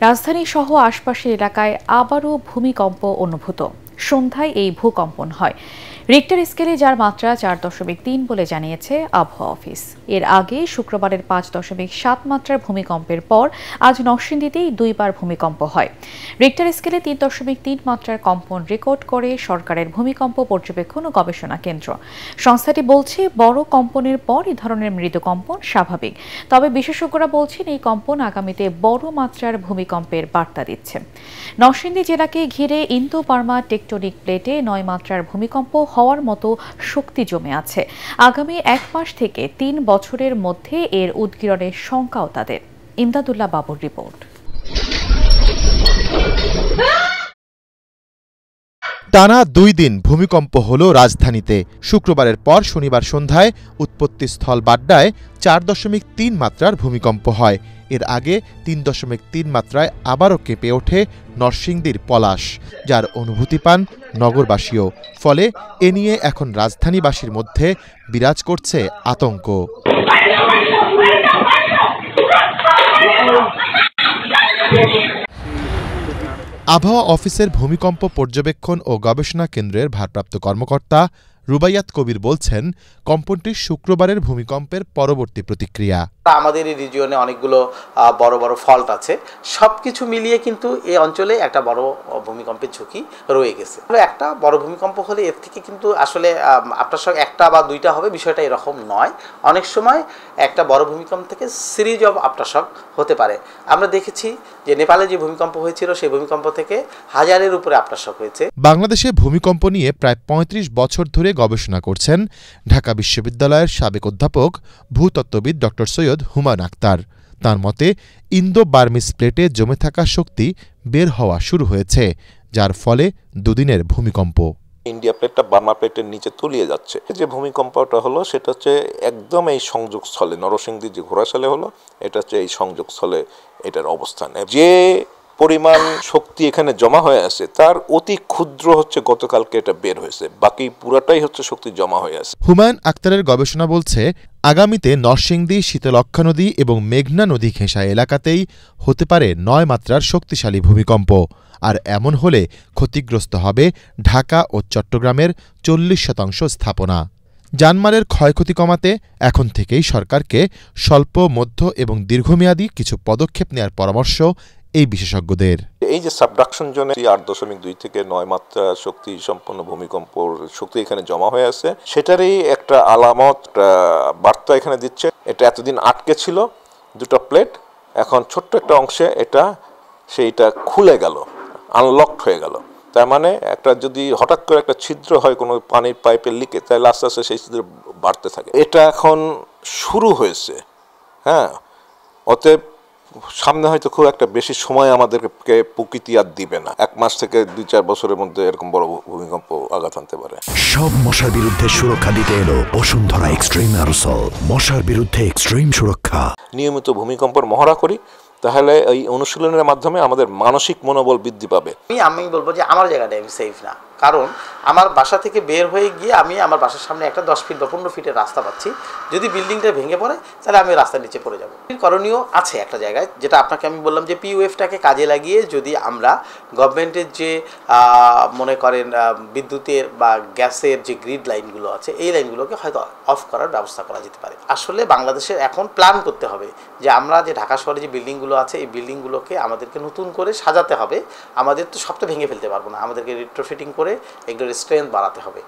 রাজধানী সহ আশপাশের এলাকায় আবারও ভূমিকম্প অনুভূত। সন্ধ্যায় এই ভূকম্পন হয়। রিক্টার স্কেলে যার মাত্রা 4.3 বলে জানিয়েছে আবহাওয়া অফিস। এর আগে শুক্রবারের 5.7 মাত্রার ভূমিকম্পের পর আজ নরসিংদীতেই দুইবার ভূমিকম্প হয়। রিক্টার স্কেলে 3.3 মাত্রার কম্পন রেকর্ড করে সরকারের ভূমিকম্প পর্যবেক্ষণ ও গবেষণা কেন্দ্র। সংস্থাটি বলছে, বড় কম্পনের পর এই ধরনের মৃদু কম্পন স্বাভাবিক। তবে বিশেষজ্ঞরা বলছেন, এই কম্পন আগামীতে বড় মাত্রার ভূমিকম্পের বার্তা দিচ্ছে। নরসিংদী জেলাকে ঘিরে ইন্দো বার্মা টেকটনিক প্লেটে 9 মাত্রার ভূমিকম্প হওয়ার মতো শক্তি জমে আছে। আগামী 1 মাস থেকে 3 বছরের মধ্যে এর উদগীরণের শঙ্কাও তাদের। ইমদাদুল্লাহ বাবুর রিপোর্ট। টানা 2 দিন ভূমিকম্প হল রাজধানীতে। শুক্রবারের পর শনিবার সন্ধ্যায় উৎপত্তিস্থল বাড্ডায় 4.3 মাত্রার ভূমিকম্প হয়। এর আগে 3.3 মাত্রায় আবারও কেঁপে ওঠে নরসিংদীর পলাশ, যার অনুভূতি পান নগরবাসীও। ফলে এ নিয়ে এখন রাজধানীবাসীর মধ্যে বিরাজ করছে আতঙ্ক। আবহাওয়া অফিসের ভূমিকম্প পর্যবেক্ষণ ও গবেষণা কেন্দ্রের ভারপ্রাপ্ত কর্মকর্তা রুবাইয়াত কবির বলছেন, কম্পনটি শুক্রবারের ভূমিকম্পের পরবর্তী প্রতিক্রিয়া। আমাদের এই রিজিয়নে অনেকগুলো বড় বড় ফল্ট আছে, সবকিছু মিলিয়ে কিন্তু এই অঞ্চলে একটা বড় ভূমিকম্পের ঝুঁকি রয়ে গেছে। একটা বড় ভূমিকম্প হলে এর থেকে কিন্তু আসলে আপনার সঙ্গে একটা বা দুইটা হবে, বিষয়টা এরকম নয়। অনেক সময় একটা বড় ভূমিকম্প থেকে সিরিজ অফ আফটারশক হতে পারে। আমরা দেখেছি যে নেপালে যে ভূমিকম্প হয়েছিল, সেই ভূমিকম্প থেকে হাজারের উপরে আফটারশক হয়েছে। বাংলাদেশে ভূমিকম্প নিয়ে প্রায় 35 বছর ধরে গবেষণা করছেন ঢাকা বিশ্ববিদ্যালয়ের সাবেক অধ্যাপক ভূতত্ত্ববিদ ডক্টর সৈয়দ হুমায়ুন আখতার। তার মতে, ইন্দো বার্মিজ প্লেটে জমে থাকা শক্তি বের হওয়া শুরু হয়েছে, যার ফলে দুদিনের ভূমিকম্প। ইন্ডিয়া প্লেটটা বার্মা প্লেটের নিচে তলিয়ে যাচ্ছে। যে ভূমিকম্পটা হলো সেটা হচ্ছে একদম এই সংযোগস্থলে, নরসিংদী যে ঘোড়াশালে হলো, এটা হচ্ছে এই সংযোগস্থলে এটার অবস্থান। যে পরিমাণ শক্তি এখানে জমা হয়ে আছে তার অতি ক্ষুদ্র হচ্ছে গতকালকে এটা বের হয়েছে, বাকি পুরাটাই হচ্ছে শক্তি জমা হয়ে আছে। হুমায়ুন আখতারের গবেষণা বলছে, আগামীতে নরসিংদী, শীতলক্ষ্যা নদী এবং মেঘনা নদী ঘেঁষা এলাকাতেই হতে পারে 9 মাত্রার শক্তিশালী ভূমিকম্প। আর এমন হলে ক্ষতিগ্রস্ত হবে ঢাকা ও চট্টগ্রামের 40% স্থাপনা। জানমালের ক্ষয়ক্ষতি কমাতে এখন থেকেই সরকারকে স্বল্প, মধ্য এবং দীর্ঘমেয়াদী কিছু পদক্ষেপ নেওয়ার পরামর্শ এই বিশেষজ্ঞদের। এই যে সাবডাকশন জোনে 8.2 থেকে 9 মাত্রা শক্তি সম্পন্ন ভূমিকম্পর শক্তি এখানে জমা হয়ে আছে, সেটারই একটা আলামত, বার্তা এখানে দিচ্ছে। এটা এতদিন আটকে ছিল দুটো প্লেট, এখন ছোট্ট একটা অংশে সেইটা খুলে গেল, আনলকড হয়ে গেল। তার মানে একটা যদি হঠাৎ করে একটা ছিদ্র হয় কোনো পানির পাইপের লিকে, তাহলে আস্তে আস্তে সেই ছিদ্র বাড়তে থাকে। এটা এখন শুরু হয়েছে। হ্যাঁ, অতএব সামনে হয়তো খুব একটা বেশি সময় আমাদেরকে প্রকৃতি আর দিবে না। 1 মাস থেকে 2-4 বছরের মধ্যে এরকম বড় ভূমিকম্প আঘাত আনতে পারে। সব মশার বিরুদ্ধে সুরক্ষা দিতে এলো বসুন্ধরা এক্সট্রিম অ্যারোসল। মশার বিরুদ্ধে এক্সট্রিম সুরক্ষা। নিয়মিত ভূমিকম্পের মহড়া করি, তাহলে এই অনুশীলনের মাধ্যমে আমাদের মানসিক মনোবল বৃদ্ধি পাবে। আমি বলবো যে আমার জায়গাটায় আমি সেফ না, কারণ আমার বাসা থেকে বের হয়ে গিয়ে আমি আমার বাসার সামনে একটা 10 ফিট বা 15 ফিটের রাস্তা পাচ্ছি। যদি বিল্ডিংটা ভেঙে পড়ে, তাহলে আমি রাস্তার নিচে পড়ে যাবো। করণীয় আছে একটা জায়গায়, যেটা আপনাকে আমি বললাম যে পিওএফটাকে কাজে লাগিয়ে যদি আমরা গভর্নমেন্টের যে মনে করেন বিদ্যুতের বা গ্যাসের যে গ্রিড লাইনগুলো আছে, এই লাইনগুলোকে হয়তো অফ করার ব্যবস্থা করা যেতে পারে। আসলে বাংলাদেশের এখন প্ল্যান করতে হবে যে আমরা যে ঢাকা শহরে যে বিল্ডিংগুলো আছে, এই বিল্ডিংগুলোকে আমাদেরকে নতুন করে সাজাতে হবে। আমাদের তো সবটা ভেঙে ফেলতে পারবো না, আমাদেরকে রিট্রোফিটিং করে এগুলোর স্ট্রেংথ বাড়াতে হবে।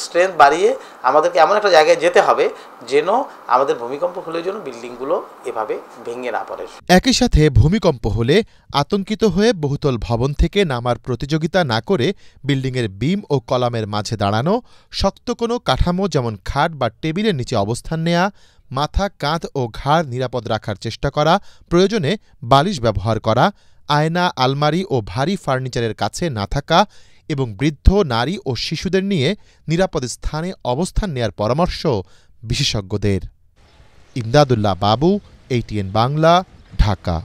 স্ট্রেংথ বাড়িয়ে আমাদেরকে এমন একটা জায়গায় যেতে হবে যেন আমাদের ভূমিকম্প হলে যেন বিল্ডিংগুলো এভাবে ভেঙে না পড়ে। একই সাথে ভূমিকম্প হলে আতঙ্কিত হয়ে বহুতল ভবন থেকে নামার প্রতিযোগিতা না করে বিল্ডিংয়ের বিম ও কলামের মাঝে দাঁড়ানো, শক্ত কোনো কাঠামো যেমন খাট বা টেবিলের নিচে অবস্থান নেয়া, মাথা, কাঁধ ও ঘাড় নিরাপদ রাখার চেষ্টা করা, প্রয়োজনে বালিশ ব্যবহার করা, আয়না, আলমারি ও ভারী ফার্নিচারের কাছে না থাকা এবং বৃদ্ধ, নারী ও শিশুদের নিয়ে নিরাপদ স্থানে অবস্থান নেয়ার পরামর্শ বিশেষজ্ঞদের। ইমদাদুল্লাহ বাবু, ATN বাংলা, ঢাকা।